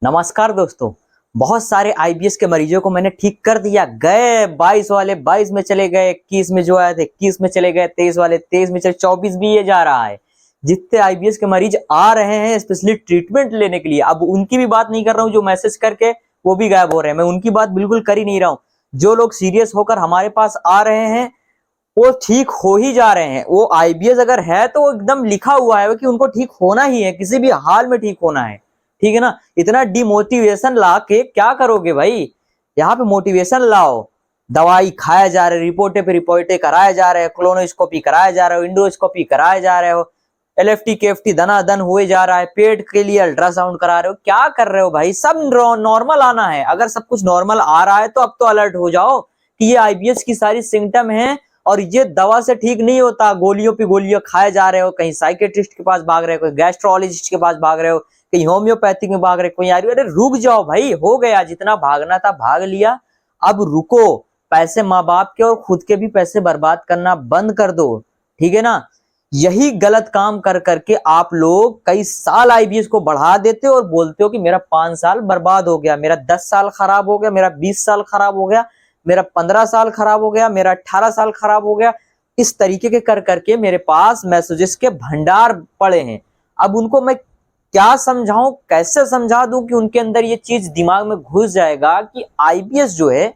नमस्कार दोस्तों। बहुत सारे आईबीएस के मरीजों को मैंने ठीक कर दिया। गए 22 वाले 22 में चले गए, 21 में जो आए थे 21 में चले गए, 23 वाले 23 में चले, 24 भी ये जा रहा है। जितने आईबीएस के मरीज आ रहे हैं स्पेशली ट्रीटमेंट लेने के लिए, अब उनकी भी बात नहीं कर रहा हूँ जो मैसेज करके वो भी गायब हो रहे हैं, मैं उनकी बात बिल्कुल कर ही नहीं रहा हूँ। जो लोग सीरियस होकर हमारे पास आ रहे हैं वो ठीक हो ही जा रहे हैं। वो आईबीएस अगर है तो वो एकदम लिखा हुआ है कि उनको ठीक होना ही है, किसी भी हाल में ठीक होना है, ठीक है ना। इतना डिमोटिवेशन ला के क्या करोगे भाई? यहाँ पे मोटिवेशन लाओ। दवाई खाया जा रहा है, रिपोर्टे पे रिपोर्टे कराए जा रहे हैं, कोलोनोस्कोपी कराया जा रहा है, इंडोस्कोपी कराए जा रहे हो, एलएफटी केएफटी दनादन हुए जा रहा है, पेट के लिए अल्ट्रासाउंड करा रहे हो, क्या कर रहे हो भाई? सब नॉर्मल आना है। अगर सब कुछ नॉर्मल आ रहा है तो अब तो अलर्ट हो जाओ कि ये आईबीएस की सारी सिम्टम है और ये दवा से ठीक नहीं होता। गोलियों पे गोलियां खाए जा रहे हो, कहीं साइकेट्रिस्ट के पास भाग रहे हो, कहीं गैस्ट्रोलॉजिस्ट के पास भाग रहे हो, कहीं होम्योपैथिक में भाग रहे हो, कहीं आयुर्वेद। अरे रुक जाओ भाई, हो गया जितना भागना था भाग लिया, अब रुको। पैसे माँ बाप के और खुद के भी पैसे बर्बाद करना बंद कर दो, ठीक है ना। यही गलत काम कर करके आप लोग कई साल आईबीएस को बढ़ा देते हो और बोलते हो कि मेरा 5 साल बर्बाद हो गया, मेरा 10 साल खराब हो गया, मेरा 20 साल खराब हो गया, मेरा 15 साल खराब हो गया, मेरा 18 साल खराब हो गया। इस तरीके के कर करके मेरे पास मैसेजेस के भंडार पड़े हैं। अब उनको मैं क्या समझाऊं, कैसे समझा दूं कि उनके अंदर ये चीज दिमाग में घुस जाएगा कि आईबीएस जो है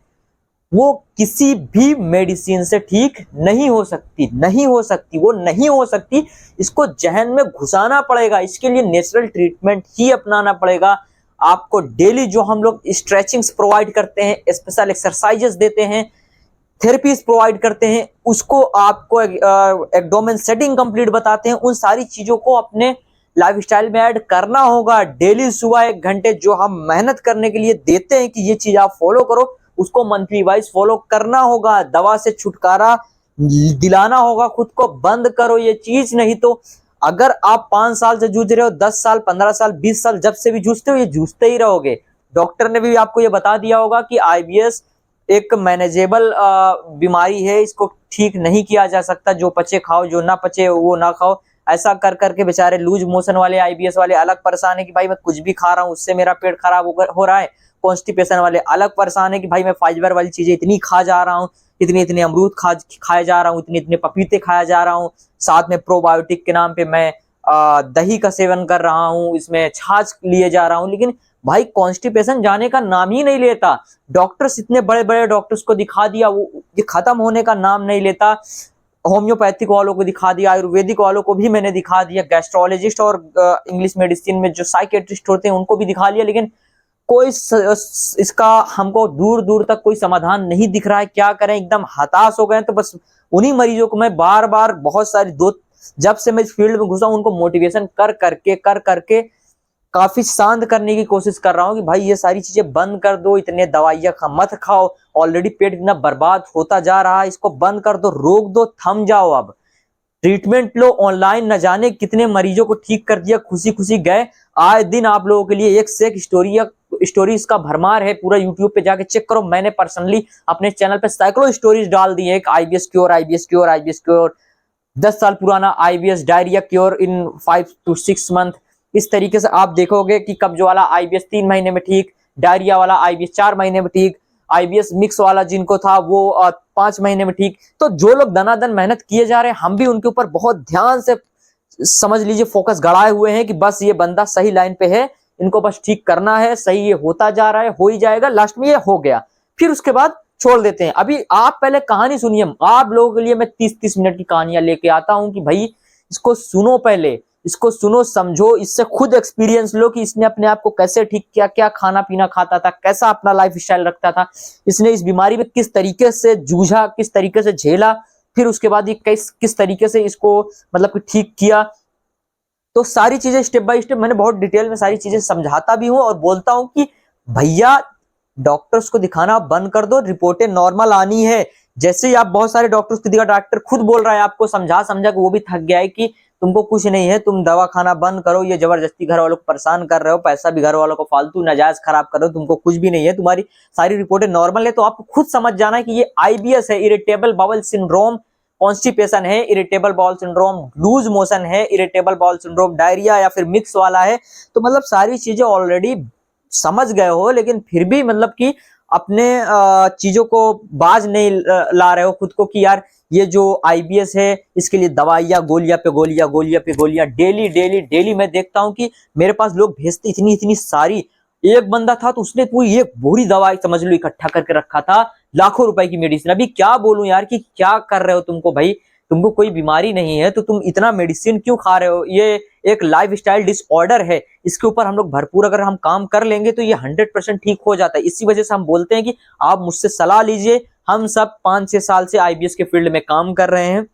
वो किसी भी मेडिसिन से ठीक नहीं हो सकती, नहीं हो सकती, वो नहीं हो सकती। इसको जहन में घुसाना पड़ेगा। इसके लिए नेचुरल ट्रीटमेंट ही अपनाना पड़ेगा। आपको डेली जो हम लोग स्ट्रेचिंग्स प्रोवाइड करते हैं, स्पेशल एक्सरसाइजेस देते हैं, थेरेपीज प्रोवाइड करते हैं, उसको आपको एब्डोमेन सेटिंग कंप्लीट बताते हैं, उन सारी चीजों को अपने लाइफस्टाइल में ऐड करना होगा। डेली सुबह 1 घंटे जो हम मेहनत करने के लिए देते हैं कि ये चीज आप फॉलो करो, उसको मंथली वाइज फॉलो करना होगा। दवा से छुटकारा दिलाना होगा खुद को, बंद करो ये चीज। नहीं तो अगर आप 5 साल से जूझ रहे हो, 10 साल, 15 साल, 20 साल, जब से भी जूझते हो, ये जूझते ही रहोगे। डॉक्टर ने भी आपको ये बता दिया होगा कि आईबीएस एक मैनेजेबल बीमारी है, इसको ठीक नहीं किया जा सकता। जो पचे खाओ, जो ना पचे वो ना खाओ। ऐसा कर करके बेचारे लूज मोशन वाले आईबीएस वाले अलग परेशान है कि भाई मैं कुछ भी खा रहा हूँ उससे मेरा पेट खराब हो रहा है। कॉन्स्टिपेशन वाले अलग परेशान है कि भाई मैं फाइबर वाली चीजें इतनी खा जा रहा हूँ, इतने इतने अमरूद खाए जा रहा हूँ, इतने इतने पपीते खाया जा रहा हूँ, साथ में प्रोबायोटिक के नाम पे मैं दही का सेवन कर रहा हूँ, इसमें छाछ लिए जा रहा हूँ, लेकिन भाई कॉन्स्टिपेशन जाने का नाम ही नहीं लेता। डॉक्टर्स इतने बड़े बड़े डॉक्टर्स को दिखा दिया, वो ये खत्म होने का नाम नहीं लेता। होम्योपैथिक वालों को दिखा दिया, आयुर्वेदिक वालों को भी मैंने दिखा दिया, गैस्ट्रोलॉजिस्ट और इंग्लिश मेडिसिन में जो साइकेट्रिस्ट होते हैं उनको भी दिखा लिया, लेकिन कोई इसका हमको दूर दूर तक कोई समाधान नहीं दिख रहा है। क्या करें, एकदम हताश हो गए। तो बस उन्हीं मरीजों को मैं बार बार बहुत सारी जब से मैं इस फील्ड में घुसा उनको मोटिवेशन कर करके काफी शांत करने की कोशिश कर रहा हूं कि भाई ये सारी चीजें बंद कर दो, इतने दवाइयां मत खाओ, ऑलरेडी पेट इतना बर्बाद होता जा रहा है, इसको बंद कर दो, रोक दो, थम जाओ। अब ट्रीटमेंट लो। ऑनलाइन न जाने कितने मरीजों को ठीक कर दिया, खुशी खुशी गए। आए दिन आप लोगों के लिए एक से एक स्टोरीज का भरमार है। पूरा यूट्यूब पे जाके चेक करो। मैंने पर्सनली अपने चैनल पे सैकड़ों स्टोरीज डाल दी है। एक IBS cure, IBS cure, IBS cure, 10 साल पुराना IBS diarrhoea cure in 5 to 6 month. इस तरीके से आप देखोगे कि कब्ज वाला आईबीएस 3 महीने में ठीक, डायरिया वाला आईबीएस 4 महीने में ठीक, आईबीएस मिक्स वाला जिनको था वो 5 महीने में ठीक। तो जो लोग दनादन मेहनत किए जा रहे हैं, हम भी उनके ऊपर बहुत ध्यान से समझ लीजिए फोकस गड़ाए हुए हैं कि बस ये बंदा सही लाइन पे है, इनको बस ठीक करना है। सही ये होता जा रहा है, हो ही जाएगा, लास्ट में ये हो गया, फिर उसके बाद छोड़ देते हैं। अभी आप पहले कहानी सुनिए। आप लोगों के लिए मैं 30-30 मिनट की कहानियां लेके आता हूं कि भाई इसको सुनो, पहले इसको सुनो, समझो, इससे खुद एक्सपीरियंस लो कि इसने अपने आप को कैसे ठीक किया, क्या खाना पीना खाता था, कैसा अपना लाइफ स्टाइल रखता था, इसने इस बीमारी में किस तरीके से जूझा, किस तरीके से झेला, फिर उसके बाद ये किस तरीके से इसको मतलब कि ठीक किया। तो सारी चीजें स्टेप बाय स्टेप मैंने बहुत डिटेल में सारी चीजें समझाता भी हूं और बोलता हूं कि भैया डॉक्टर्स को दिखाना बंद कर दो, रिपोर्टें नॉर्मल आनी है। जैसे ही आप बहुत सारे डॉक्टर्स को दिखा, डॉक्टर खुद बोल रहा है आपको समझा समझा कि वो भी थक गया है कि तुमको कुछ नहीं है, तुम दवा खाना बंद करो, ये जबरदस्ती घर वालों को परेशान कर रहे हो, पैसा भी घर वालों को फालतू नाजायज खराब कर रहे हो, तुमको कुछ भी नहीं है, तुम्हारी सारी रिपोर्टें नॉर्मल है। तो आपको खुद समझ जाना है कि ये आईबीएस है, इरिटेबल बाउल सिंड्रोम, कॉन्स्टिपेशन है, irritable bowel syndrome, loose motion है, इरिटेबल बाउल सिंड्रोम, डायरिया या फिर मिक्स वाला है। तो मतलब सारी चीजें ऑलरेडी समझ गए हो, लेकिन फिर भी मतलब कि अपने चीजों को बाज नहीं ला रहे हो खुद को कि यार ये जो आईबीएस है इसके लिए दवाइयां, गोलियां पे गोलियां, गोलियां पे गोलियां, डेली डेली डेली मैं देखता हूं कि मेरे पास लोग भेजते इतनी इतनी सारी। एक बंदा था तो उसने पूरी एक बोरी दवाई समझ लो इकट्ठा करके रखा था, लाखों रुपए की मेडिसिन। अभी क्या बोलूं यार कि क्या कर रहे हो तुमको भाई, तुमको कोई बीमारी नहीं है तो तुम इतना मेडिसिन क्यों खा रहे हो? ये एक लाइफ स्टाइल डिसऑर्डर है, इसके ऊपर हम लोग भरपूर अगर हम काम कर लेंगे तो ये 100% ठीक हो जाता है। इसी वजह से हम बोलते हैं कि आप मुझसे सलाह लीजिए। हम सब 5-6 साल से आईबीएस के फील्ड में काम कर रहे हैं,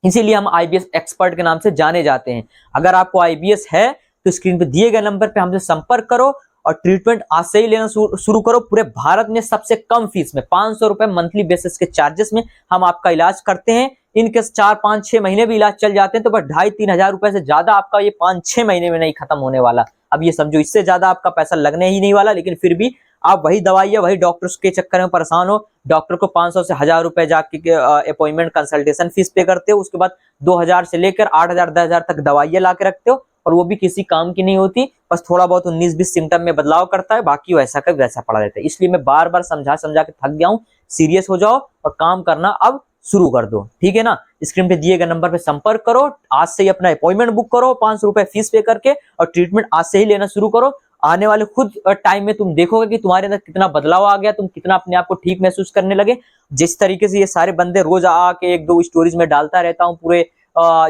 इसीलिए हम आईबीएस एक्सपर्ट के नाम से जाने जाते हैं। अगर आपको आईबीएस है तो स्क्रीन पे दिए गए नंबर पे हमसे संपर्क करो और ट्रीटमेंट आज से ही लेना शुरू करो। पूरे भारत में सबसे कम फीस में 500 रुपए मंथली बेसिस के चार्जेस में हम आपका इलाज करते हैं। इनके 4-5-6 महीने भी इलाज चल जाते हैं तो बस 2,500-3 हजार रुपए से ज्यादा आपका ये 5-6 महीने में नहीं खत्म होने वाला। अब ये समझो इससे ज्यादा आपका पैसा लगने ही नहीं वाला, लेकिन फिर भी आप वही दवाइयां, वही डॉक्टर्स के चक्कर में परेशान हो। डॉक्टर को 500 से 1,000 रुपए जाके अपॉइंटमेंट कंसल्टेशन फीस पे करते हो, उसके बाद 2,000 से लेकर 8,000 10,000 तक दवाइयां ला के रखते हो और वो भी किसी काम की नहीं होती। बस थोड़ा बहुत 19-20 सिम्टम में बदलाव करता है, बाकी वैसा का वैसा पड़ा रहता है। इसलिए मैं बार बार समझा के थक गया हूं। सीरियस हो जाओ और काम करना अब शुरू कर दो, ठीक है ना? स्क्रीन पे दिए गए नंबर पे संपर्क करो, आज से ही अपना अपॉइंटमेंट बुक करो 500 रुपए फीस पे करके और ट्रीटमेंट आज से ही लेना शुरू करो। आने वाले खुद टाइम में तुम देखोगे कि तुम्हारे अंदर कितना बदलाव आ गया, तुम कितना अपने आप को ठीक महसूस करने लगे। जिस तरीके से ये सारे बंदे रोज आके 1-2 स्टोरीज में डालता रहता हूँ पूरे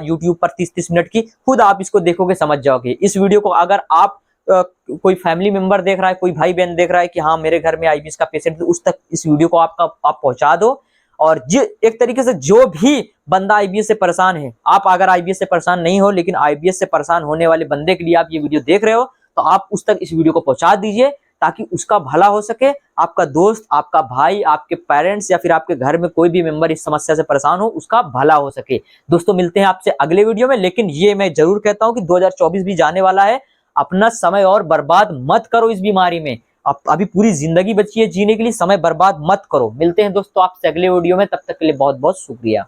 यूट्यूब पर 30-30 मिनट की, खुद आप इसको देखोगे समझ जाओगे। इस वीडियो को अगर आप कोई फैमिली मेंबर देख रहा है, कोई भाई बहन देख रहा है कि हाँ मेरे घर में आईबीएस का पेशेंट है, उस तक इस वीडियो को आप पहुंचा दो। और एक तरीके से जो भी बंदा आईबीएस से परेशान है, आप अगर आईबीएस से परेशान नहीं हो लेकिन आईबीएस से परेशान होने वाले बंदे के लिए आप ये वीडियो देख रहे हो, तो आप उस तक इस वीडियो को पहुंचा दीजिए ताकि उसका भला हो सके। आपका दोस्त, आपका भाई, आपके पेरेंट्स या फिर आपके घर में कोई भी मेंबर इस समस्या से परेशान हो, उसका भला हो सके। दोस्तों मिलते हैं आपसे अगले वीडियो में, लेकिन ये मैं जरूर कहता हूं कि 2024 भी जाने वाला है, अपना समय और बर्बाद मत करो इस बीमारी में। अभी पूरी जिंदगी बची है जीने के लिए, समय बर्बाद मत करो। मिलते हैं दोस्तों आपसे अगले वीडियो में, तब तक के लिए बहुत बहुत शुक्रिया।